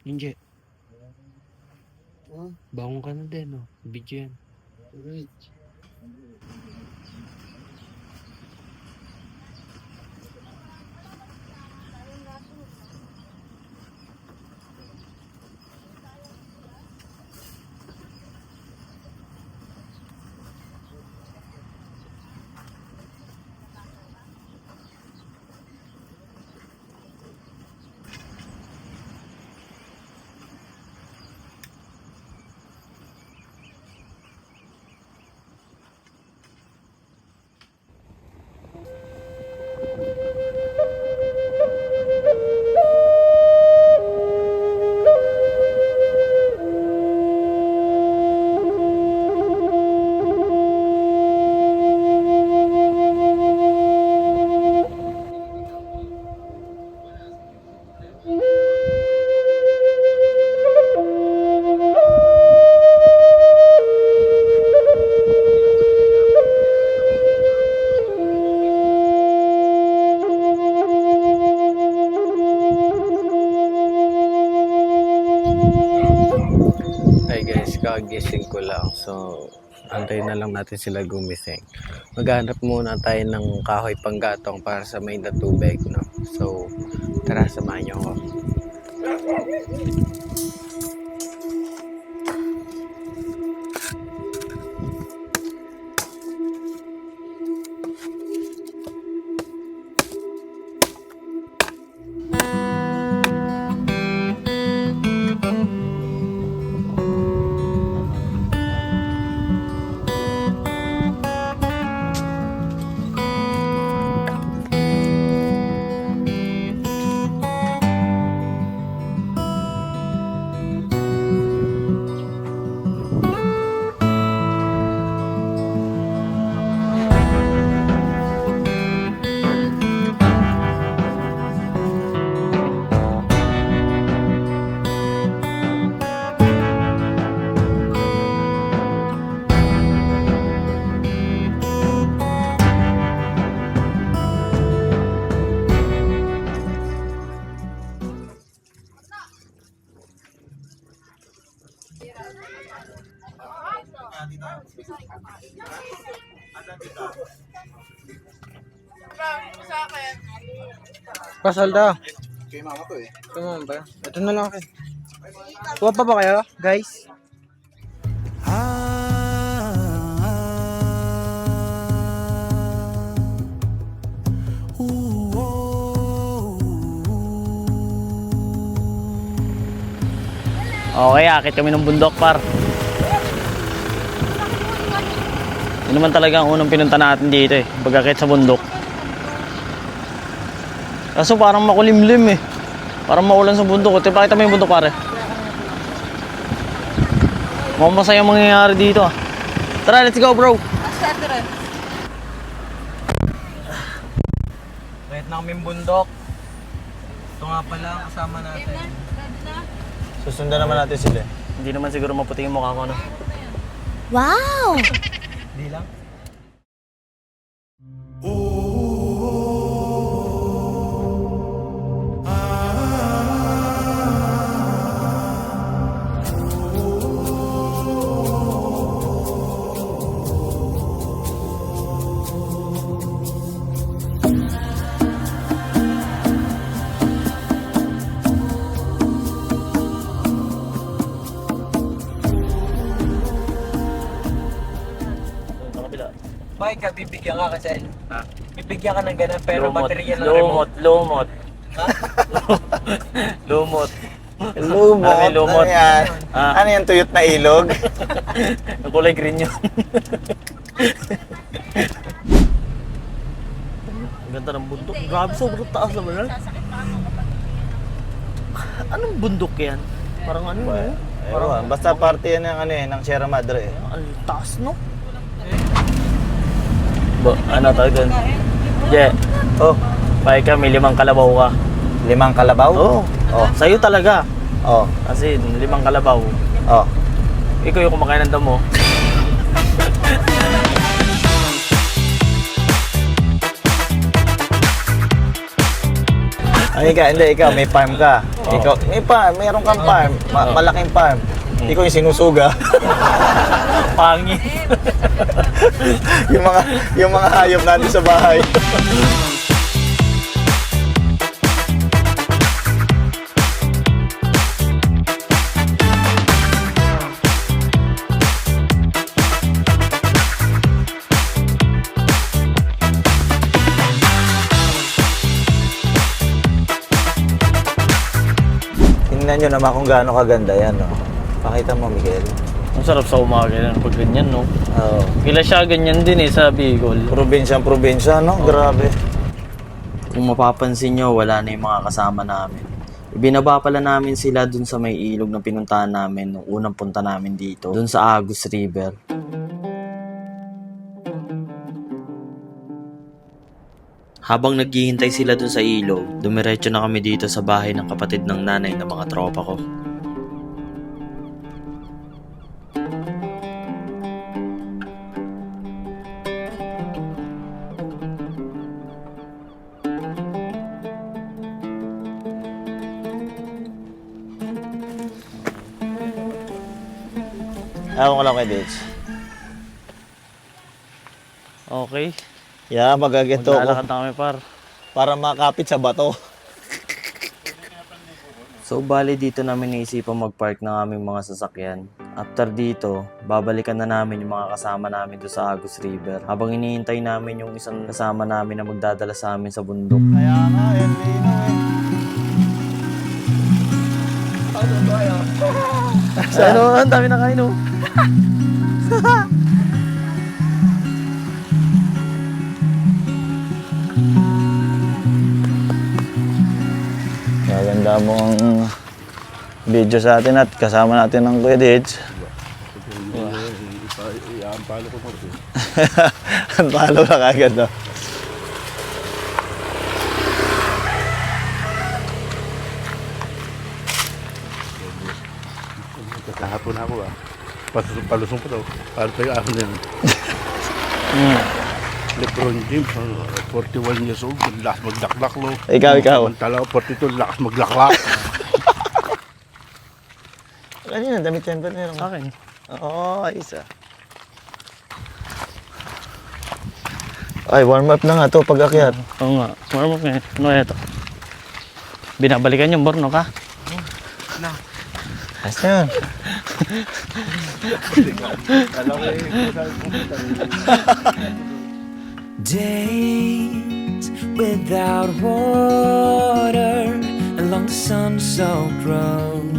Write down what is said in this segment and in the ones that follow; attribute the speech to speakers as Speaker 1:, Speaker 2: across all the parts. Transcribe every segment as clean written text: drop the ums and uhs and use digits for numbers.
Speaker 1: Hindi. Bangon ka na din, oh. Video yan. Kagising ko lang, so antayin na lang natin sila gumising. Maghanap muna tayo ng kahoy panggatong para sa may na tubig, no? So tara, samahan niyo ako. Pasal daw.
Speaker 2: Kay mama to eh.
Speaker 1: Kaya mama ba? Ito na lang akin. Kuha pa ba kayo, guys?
Speaker 3: Okay, akit kami ng bundok, par. Yun naman talaga ang unang pinunta natin dito eh, pag-akit sa bundok. Kaso parang makulimlim eh. Parang maulan sa bundok. Pakita mo yung bundok, pare. Mukhang masaya mangyayari dito ah. Tara, let's go, bro.
Speaker 1: Kahit na kaming bundok. Ito nga pala ang kasama natin.
Speaker 2: Susundan naman natin sila.
Speaker 3: Hindi naman siguro maputi yung mukha ko, no?
Speaker 4: Wow!
Speaker 1: Hindi lang. Bakit ka bibigyan ka kasi? Ha? Bibigyan ka ng ganun pero baterya ng remote.
Speaker 3: Lumot.
Speaker 1: Ha?
Speaker 3: Lumot.
Speaker 2: Lumot.
Speaker 3: Ano lumot?
Speaker 2: Ano yan?
Speaker 3: Ah.
Speaker 2: Ano yan, tuyot na ilog?
Speaker 3: Ang kulay green yun. Ang ganda ng bundok. Grabe, sobrang taas naman yan. Anong bundok yan? Parang ano eh?
Speaker 2: Parang, basta parte yan ng, ano, eh, ng Sierra Madre.
Speaker 3: Ang taas, no? Ano tawag doon? Je,
Speaker 2: Oh,
Speaker 3: pahay ka, may 5 kalabaw ka.
Speaker 2: 5 kalabaw?
Speaker 3: Oo.
Speaker 2: Oh.
Speaker 3: Sa'yo talaga.
Speaker 2: Oh.
Speaker 3: Kasi 5 kalabaw.
Speaker 2: Oh.
Speaker 3: Ikaw yung kumakain ng damo.
Speaker 2: Ay, ikaw, may farm ka. Ikaw, may farm, meron kang farm. Malaking farm. Ikaw yung sinusuga.
Speaker 3: Pangit.
Speaker 2: yung mga hayop natin sa bahay. Tingnan nyo naman kung gaano kaganda yan, no? Pakita mo, Miguel.
Speaker 3: Ang sarap sa umaga yan pag ganyan, no?
Speaker 2: Oo.
Speaker 3: Kila siya ganyan din eh sa Bicol.
Speaker 2: Probinsya, no? Grabe.
Speaker 5: Kung mapapansin nyo, wala na yung mga kasama namin. Ibinaba pala namin sila dun sa may ilog na pinuntahan namin nung unang punta namin dito, dun sa Agus River. Habang naghihintay sila dun sa ilog, dumiretso na kami dito sa bahay ng kapatid ng nanay ng mga tropa ko.
Speaker 2: Ako ko lang kay Dage.
Speaker 3: Okay.
Speaker 2: Yeah, magageto ko.
Speaker 3: Maglalakad na kami, par.
Speaker 2: Para makapit sa bato.
Speaker 5: So bali dito namin naisipang mag-park ng aming mga sasakyan. After dito, babalikan na namin yung mga kasama namin doon sa Agus River. Habang iniintay namin yung isang kasama namin na magdadala sa amin sa bundok.
Speaker 2: Kaya nga, yan lino eh.
Speaker 3: Ano? Ang dami na kain, no?
Speaker 2: Maganda mong video sa atin at kasama natin ng Kuya Dage. Ang palo na kagad, no?
Speaker 6: Kahapon ako palusong pa daw. Para tayo ako na yan. Lebron James, 41 years old, lakas maglaklak lo.
Speaker 2: Ikaw.
Speaker 6: Samantala ko, 42, lakas maglaklak.
Speaker 2: Ano yun? Damit temper nila.
Speaker 3: Akin.
Speaker 2: Oo, isa. Ay, warm up na nga to pag akyat.
Speaker 3: Oo nga. Warm up nga. Ano kaya ito? Binabalikan yung borno ka?
Speaker 2: Ayos na yun.
Speaker 7: Days without water along the sun-soaked road.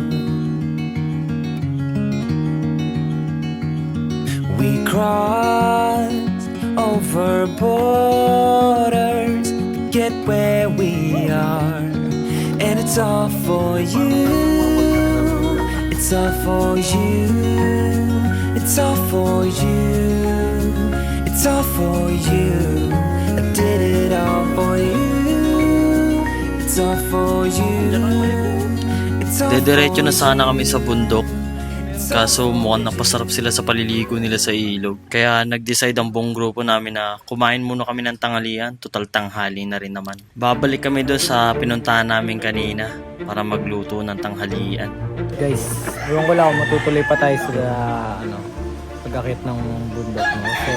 Speaker 7: We crossed over borders to get where we are, and it's all for you. It's all for you. It's all for you. It's all for you. I did it all for you. It's all for you. It's all
Speaker 5: Dediretso na
Speaker 7: for
Speaker 5: sana kami sa bundok. Kaso mukhang napasarap sila sa paliligo nila sa ilog. Kaya nag-decide ang buong grupo namin na kumain muna kami ng tanghalian. Total tanghali na rin naman. Babalik kami doon sa pinuntahan namin kanina para magluto ng tanghalian.
Speaker 8: Guys, ewan ko lang kung matutuloy pa tayo sa pag-akit ng bundok, no? So,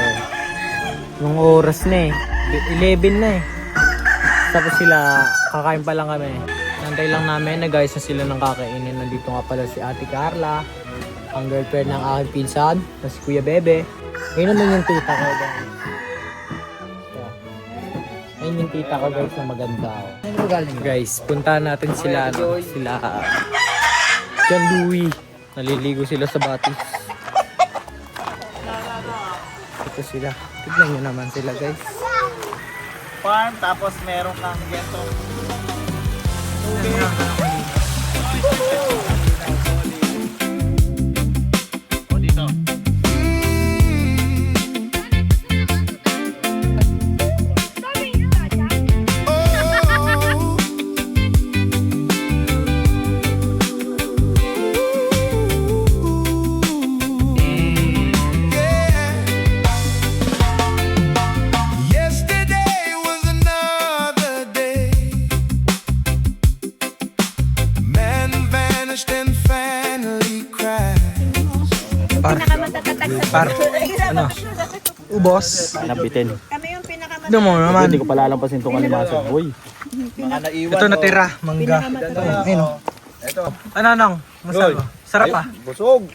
Speaker 8: yung oras na eh, 11 na eh. Tapos sila, kakain pa lang kami. Nantay lang namin, nag-ayos na sila ng kakainin. Nandito nga pala si Ate Carla, ang girlfriend ng aking pinsan, na si Kuya Bebe. Ayun naman yung tita ko, guys. Ayun yung tita ko, guys, na maganda. Guys, puntahan natin sila, no? Sila John Louie. Naliligo sila sa batis. Ito sila. Tignan nyo naman sila, guys.
Speaker 2: Farm, tapos meron kang gento.
Speaker 8: Ano? Ubos.
Speaker 3: Nabitin.
Speaker 8: Ito mo naman.
Speaker 3: Hindi ko palalampasin itong alimasag, boy.
Speaker 8: Ito natira, mangga. Ayun. Ano nang? Masarap. Sarap ah.
Speaker 2: Busog.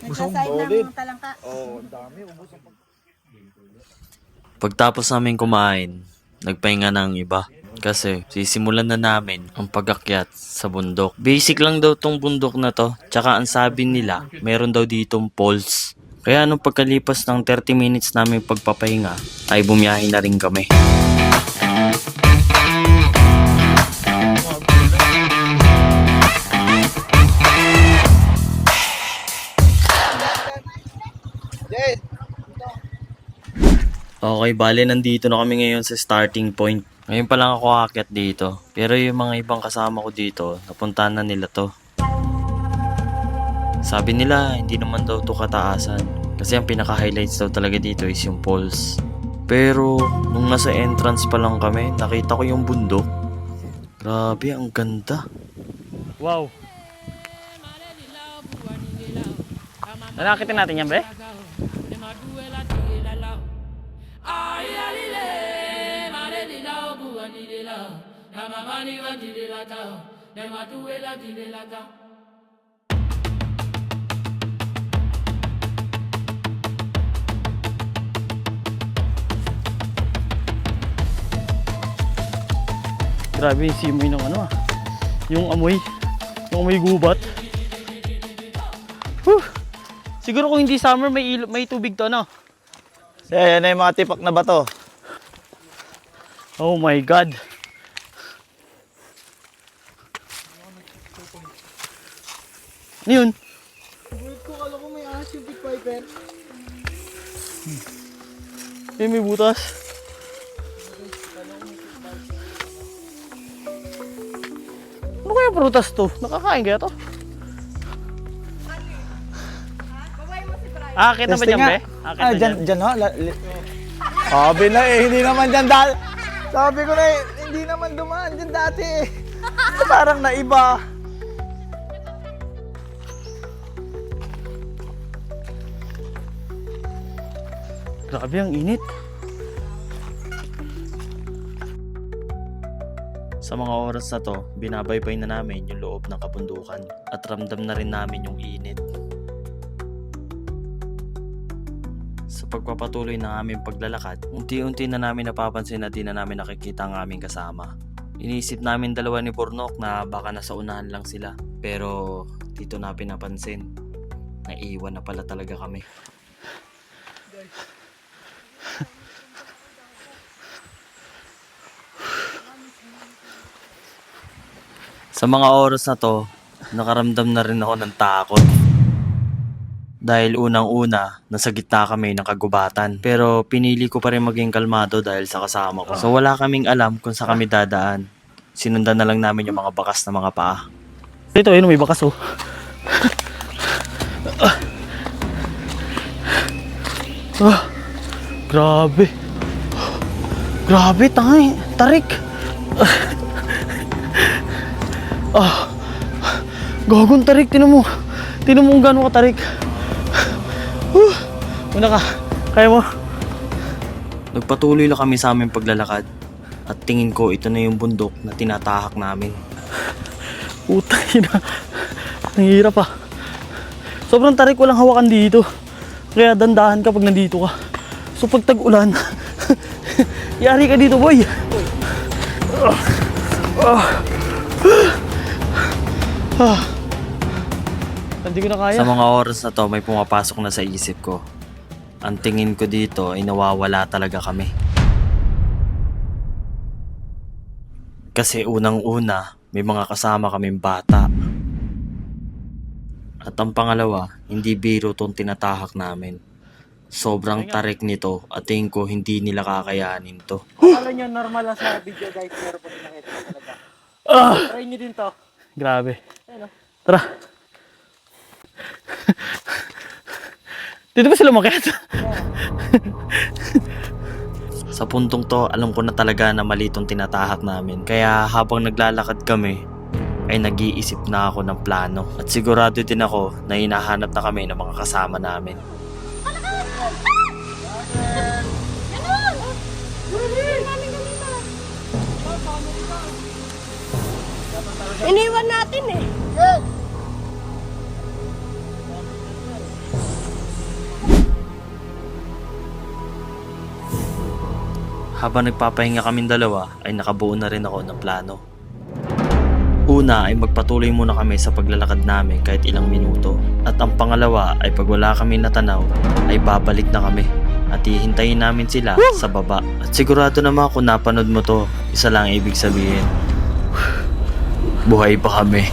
Speaker 5: Pagtapos namin kumain, nagpahinga na ang iba. Kasi sisimulan na namin ang pag-akyat sa bundok. Basic lang daw tong bundok na to. Tsaka ang sabi nila, meron daw ditong falls. Kaya nung pagkalipas ng 30 minutes namin pagpapahinga, ay bumiyahin na rin kami. Okay, bale nandito na kami ngayon sa starting point. Ngayon pa lang ako aakyat dito. Pero yung mga ibang kasama ko dito, napuntahan na nila to. Sabi nila, hindi naman daw to kataasan. Kasi ang pinaka-highlights daw talaga dito is yung falls. Pero, nung nasa entrance pa lang kami, nakita ko yung bundok. Grabe, ang ganda.
Speaker 3: Wow. Nanakitin natin yan, bre? Grabe yung simoy ng ano ah. Yung amoy gubat. Whew. Siguro kung hindi summer may tubig to, no?
Speaker 2: Yan na yung mga tipak na bato.
Speaker 3: Oh my God. Ano yun? May butas. Ano kaya prutas to? Nakakain kaya to? Akit na ba dyan, be? Akit na dyan.
Speaker 2: Dyan ho. Sabi na hindi naman dyan dahil. Sabi ko na hindi naman dumaan dyan dati eh. Parang naiba.
Speaker 3: Grabe ang init.
Speaker 5: Sa mga oras na to, binabaybay na namin yung loob ng kabundukan at ramdam na rin namin yung init. Sa pagpapatuloy ng aming paglalakad, unti-unti na namin napapansin na di na namin nakikita ang aming kasama. Iniisip namin dalawa ni Burnok na baka nasa unahan lang sila. Pero dito na pinapansin, naiwan na pala talaga kami. Sa mga oras na to, nakaramdam na rin ako ng takot. Dahil unang-una, nasa gitna kami ng kagubatan. Pero pinili ko pa rin maging kalmado dahil sa kasama ko. So wala kaming alam kung saan kami dadaan. Sinundan na lang namin yung mga bakas na mga paa.
Speaker 3: Ito, ayun, may bakas oh. Grabe. Grabe, tarik. Gagong tarik, tinan mo kung gano'ng katarik. Una ka, kaya mo?
Speaker 5: Nagpatuloy lang kami sa aming paglalakad. At tingin ko ito na yung bundok na tinatahak namin.
Speaker 3: Putang ina. Nanghihirap pa. Sobrang tarik, walang hawakan dito. Kaya dandahan ka pag nandito ka. So pag tag-ulan, yari ka dito, boy. Hindi ko na kaya.
Speaker 5: Sa mga oras na to, may pumapasok na sa isip ko. Ang tingin ko dito ay nawawala talaga kami. Kasi unang-una, may mga kasama kaming bata. At ang pangalawa, hindi biro tong tinatahak namin. Sobrang tarik nito at tingin ko hindi nila kakayanin to.
Speaker 8: Alam nyo, normal lang sa video guys, pero po nakita ko talaga. Try nyo din to.
Speaker 3: Grabe. Tara. Dito ba sila umakyat?
Speaker 5: Sa puntong to, alam ko na talaga na mali tong tinatahak namin. Kaya habang naglalakad kami, ay nag-iisip na ako ng plano. At sigurado din ako na hinahanap na kami ng mga kasama namin.
Speaker 4: Iniwan natin eh.
Speaker 5: Habang nagpapahinga kaming dalawa ay nakabuo na rin ako ng plano. Una ay magpatuloy muna kami sa paglalakad namin kahit ilang minuto. At ang pangalawa ay pag wala kami natanaw ay babalik na kami. At hihintayin namin sila sa baba. At sigurado naman kung napanood mo to, isa lang ibig sabihin. Buhay pa kami.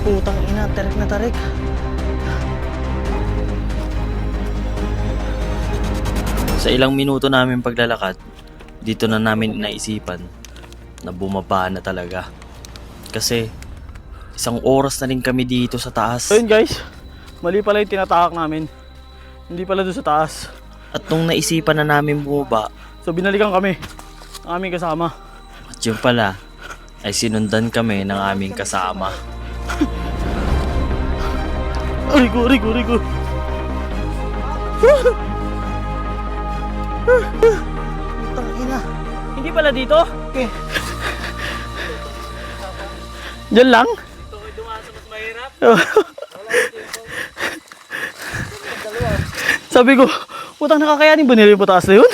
Speaker 3: Putang ina, tarik na tarik.
Speaker 5: Sa ilang minuto namin paglalakad, dito na namin naisipan na bumaba na talaga. Kasi isang oras na rin kami dito sa taas.
Speaker 3: So yun guys, mali pala yung tinatahak namin. Hindi pala doon sa taas.
Speaker 5: At nung naisipan na namin bumaba,
Speaker 3: So binalikan kami ng aming kasama.
Speaker 5: at yun pala ay sinundan kami ng aming kasama.
Speaker 3: Rigo. Putang ina. Hindi pala dito? Okay. Diyan lang? Ito ay dumaan sa mas mahirap. Sabi ko, putang nakakayanin ba nila yung pataas na yun?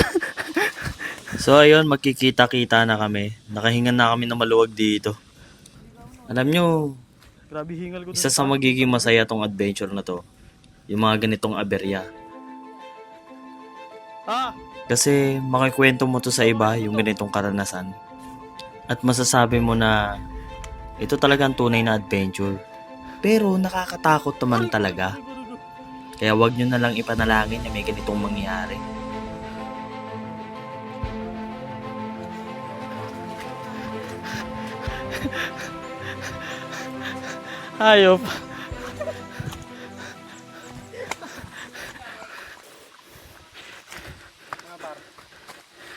Speaker 5: So ayun, magkikita-kita na kami. Nakahinga na kami na maluwag dito. Alam nyo,
Speaker 3: Grabe hingal ko.
Speaker 5: isa sa magiging masaya tong adventure na to, yung mga ganitong aberya. Kasi makikwento mo to sa iba yung ganitong karanasan. At masasabi mo na ito talagang tunay na adventure. Pero nakakatakot naman talaga. Kaya wag nyo na lang ipanalangin na may ganitong mangyari.
Speaker 3: Hayop.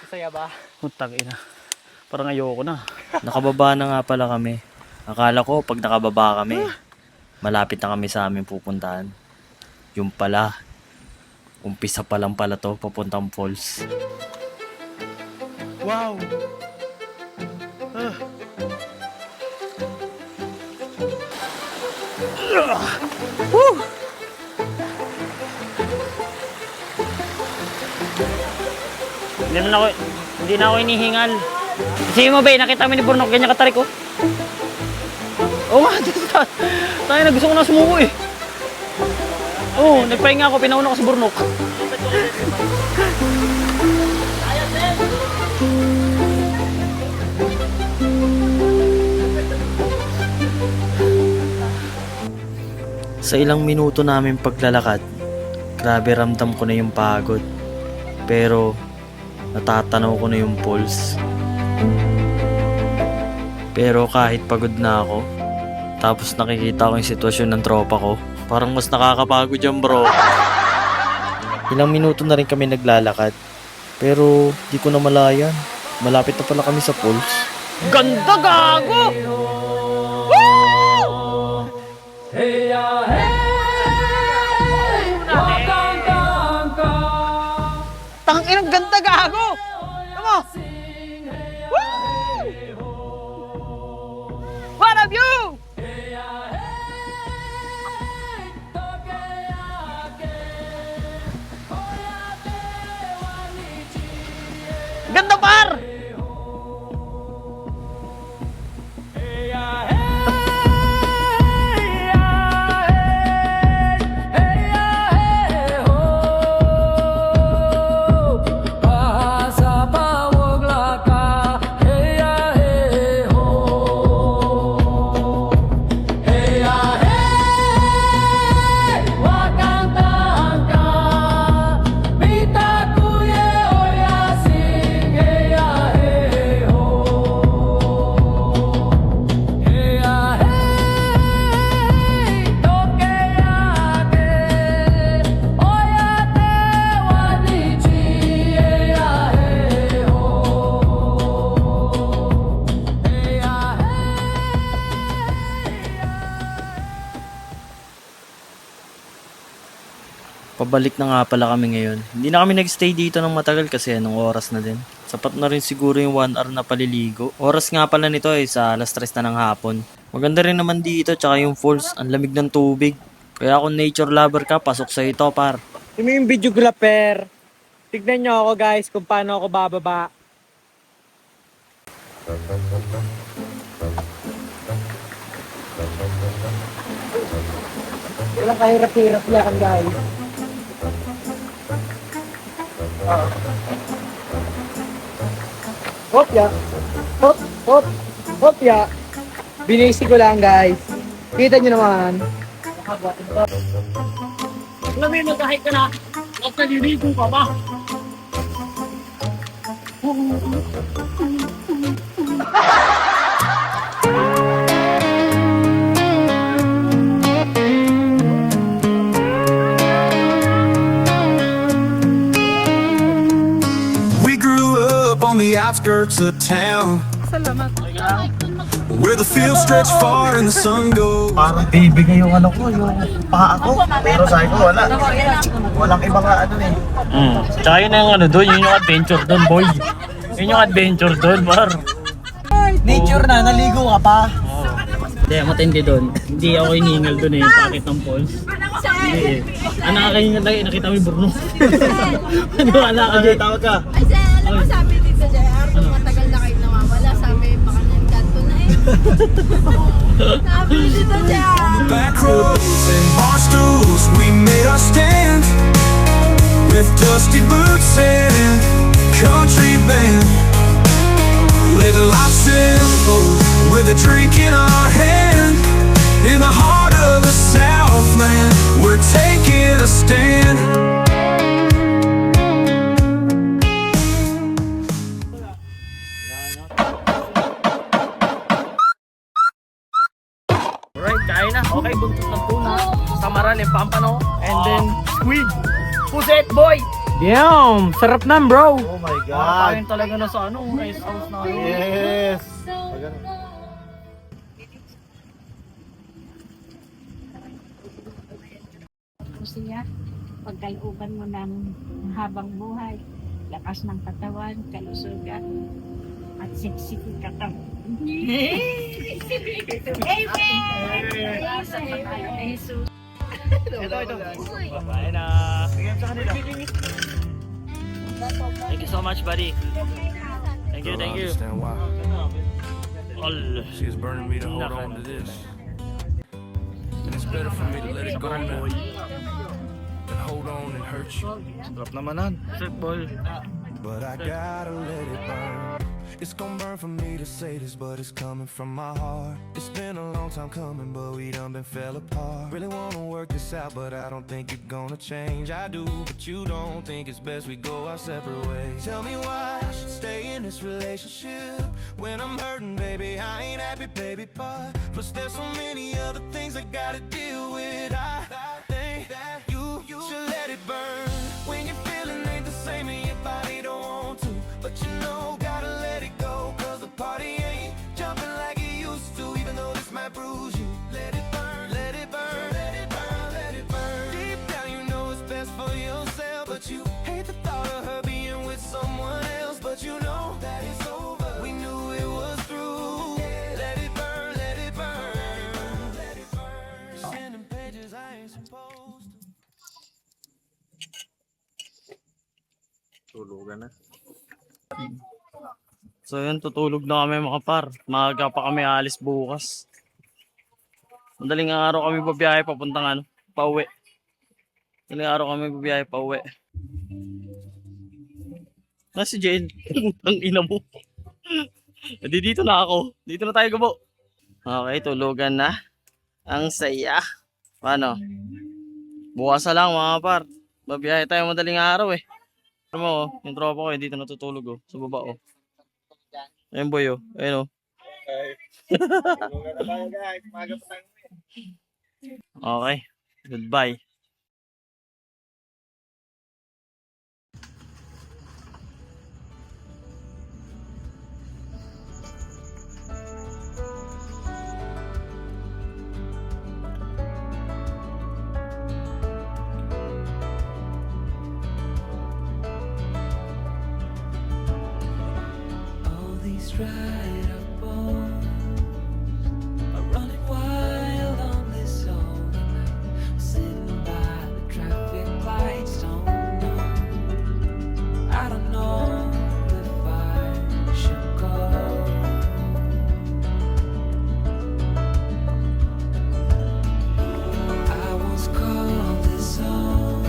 Speaker 8: Masaya ba?
Speaker 3: Putang ina. Parang ayoko na.
Speaker 5: Nakababa na nga pala kami. Akala ko pag nakababa kami, malapit na kami sa aming pupuntahan. Yung pala, umpisa pa lang pala to papuntang falls.
Speaker 3: Wow.
Speaker 8: Hindi na ako inihingal. Kasi mo ba, nakita mo ni Burnok ganyan katarik ko.
Speaker 3: Oo nga, tayo na gusto ko na sumuko eh. Oo, nagpahinga ako, pinauna ko sa Burnok.
Speaker 5: Sa ilang minuto namin paglalakad, grabe ramdam ko na yung pagod. Pero natatanaw ko na yung pulse. Pero kahit pagod na ako, tapos nakikita ko yung sitwasyon ng tropa ko, parang mas nakakapagod yan bro. Ilang minuto na rin kami naglalakad, pero di ko na malayan. Malapit na pala kami sa pulse.
Speaker 3: Ganda gago! Tangin ang ganda gago! Tama! Woo! What a view! Ganda par!
Speaker 5: Pabalik na nga pala kami ngayon. Hindi na kami nagstay dito ng matagal kasi anong oras na din. Sapat na rin siguro yung 1 hour na paliligo. Oras nga pala nito ay sa alas 3 na ng hapon. Maganda rin naman dito tsaka yung falls, ang lamig ng tubig. Kaya kung nature lover ka, pasok sa ito par.
Speaker 8: Kami yung videographer. Tignan nyo ako guys kung paano ako bababa. Walang kahirap-hirap yan guys. Hop ya. Hop, hop, hop ya. Binisi ko lang guys. Kita nyo naman.
Speaker 3: Alam mo yun, kahit ka na, at naliligo ka ba?
Speaker 7: We grew up on the outskirts of town, where the fields stretch far and the sun goes.
Speaker 2: Parang bibigay yung ano ko, yung paa ko. Pero sabi ko, wala. Walang ibang ano eh.
Speaker 3: Tsaka yun ang ano doon, yun yung adventure doon, boy. Yun yung adventure doon, par.
Speaker 2: Nature na, naligo ka pa.
Speaker 3: Hindi, matindi doon. Hindi ako hiningal doon eh, pakit ng falls. Hindi eh. Ang nakakahingal lang eh, nakita mo yung burno. Wala ka dyan.
Speaker 2: Tawag ka.
Speaker 9: Ay, Sir, alam mo sabi dito, Sir, kung matagal na kayo nawawala, sabi, baka nagkanto na eh. Sabi dito, Sir.
Speaker 7: Back roads and bar stools, we made our stand, with dusty boots and country band. Living life simple, with a drink in our hand. In the heart of the Southland, we're taking a stand.
Speaker 3: Alright, kain na. Okay, buntot ng tuna. Samaran yung pampano. And then, squid. Puset, boy!
Speaker 8: Damn! Sarap nan bro!
Speaker 2: Oh my
Speaker 3: Kain talaga na sa ano, rice house na ano.
Speaker 2: Yes.
Speaker 9: Siya, pagkalooban mo ng habang buhay, lakas ng katawan, kalusugan, at sexy katawan. Amen! Sa pangalan ni Jesus.
Speaker 3: Ito. Kain na. Bigyan sa kanila. Thank you so much, buddy. Thank you.
Speaker 7: Understand why
Speaker 3: All.
Speaker 7: she's burning me to hold on to this. And it's better for me to let it go now than hold on and hurt you.
Speaker 2: Sarap namanan.
Speaker 3: Football.
Speaker 7: But I gotta let it burn. It's gonna burn for me to say this, but it's coming from my heart. It's been a long time coming, but we done been fell apart. Really wanna work this out, but I don't think you're gonna change. I do, but you don't think it's best we go our separate ways. Tell me why I should stay in this relationship when I'm hurting, baby. I ain't happy, baby, but plus there's so many other things I gotta deal with. I think that you should let it burn when you're feeling ain't the same and your body don't want to. But you know, gotta let it go, cause the party ain't jumping like it used to. Even though this might bruise you, let it burn, let it burn, let it burn, let it burn. Deep down you know it's best for yourself, but you hate the thought of her being with someone else. But you know that it's over, we knew it was through. Let it burn, let it burn, let it burn. Sending pages I ain't supposed to.
Speaker 5: Tulugan na. So yun, tutulog na kami mga par. Maaga pa kami alis bukas. Madaling araw kami babiyahe papuntang ano, pauwi. Madaling araw kami babiyahe pauwi. Si Jane, ang ina mo. Dito na ako. Dito na tayo gabo. Okay, tulugan na. Ang saya. Paano? Bukas na lang mga par. Babiyahe tayo madaling araw eh. Ano mo, yung tropa ko, dito natutulog sa baba Ayun boy ayun Okay, goodbye.
Speaker 7: just right up on. I'm running wild on this all night. Sitting by the traffic lights, don't know. I don't know if I should go. I once called this home.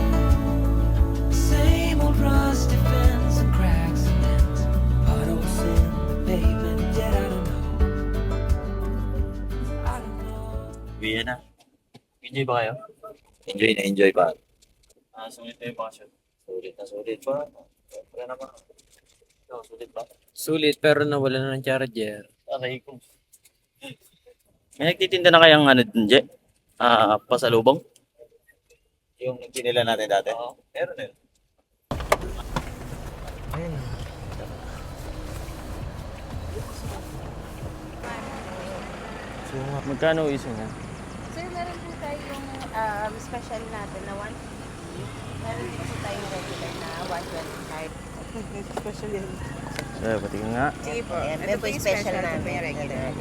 Speaker 7: Same old rusty fence and cracks and dents, puddles in the pavement. Yet I don't know. I don't know.
Speaker 5: Uwi na. Enjoy ba kayo?
Speaker 2: Enjoy na enjoy pa.
Speaker 5: Sulit na yung bakasyon.
Speaker 2: Sulit na sulit pa. Wala naman.
Speaker 5: Ikaw, sulit ba?
Speaker 1: Sulit pero nawala na ng charger.
Speaker 5: Aray ko. May nagtitinda na kayang ano dun, Je? Pasalubong?
Speaker 2: Yung nagtinila natin dati?
Speaker 5: Oo.
Speaker 2: Meron eh.
Speaker 3: Magkano isa niya?
Speaker 9: Sir, meron po tayong special natin na 150. Meron din po tayong regular na 125. Special yan.
Speaker 3: Eh, pati nga.
Speaker 9: Sige po. Ito po yung special natin. Regular.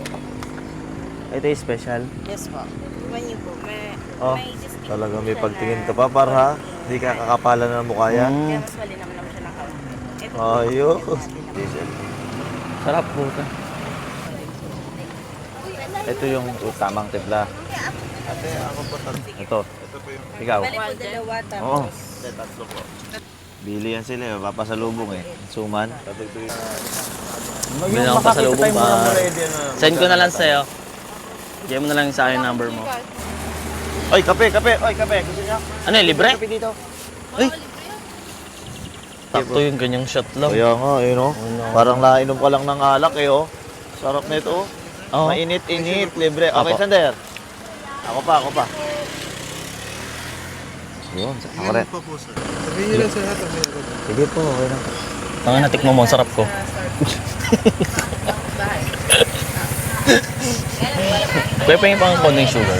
Speaker 3: Ito yung special.
Speaker 9: Yes po. Iwan niyo po.
Speaker 2: Oh,
Speaker 9: May distinct
Speaker 2: talagang
Speaker 9: po
Speaker 2: may
Speaker 9: siya
Speaker 2: pagtingin
Speaker 9: na-
Speaker 2: ka pa para ha? Hindi ka kakapalan ng mukha yan.
Speaker 9: Kaya mas malinam naman siya ng kaunti. Ito po,
Speaker 2: Ayos.
Speaker 9: natin na-
Speaker 3: Sarap po.
Speaker 2: Ito yung tamang timpla. Ito. Ikaw.
Speaker 9: Bali po dalawa
Speaker 2: Oo.
Speaker 9: tapos.
Speaker 2: Bili yan sila eh. Papasalubong eh. Suman.
Speaker 5: Bili na akong pasalubong pa. Send ko na lang sa'yo. Bigyan mo na lang sa akin yung number mo.
Speaker 2: Oy, kape, kape. Oy, kape. Gusto niya?
Speaker 5: Ano yun, libre?
Speaker 2: Kape dito.
Speaker 5: Sakto yung ganyang shot lang.
Speaker 2: Kaya nga, eh no. Parang nainom ka lang ng alak eh oh. Sarap na ito oh.
Speaker 5: Oo.
Speaker 2: Mainit-init, libre. Okay,
Speaker 5: Apo.
Speaker 2: Sander. Ako pa. Yun, ako rin. Sige po, okay lang.
Speaker 5: Tanga na, tikmo mo, ang sarap ko. Pwede pa yung pang konting sugar.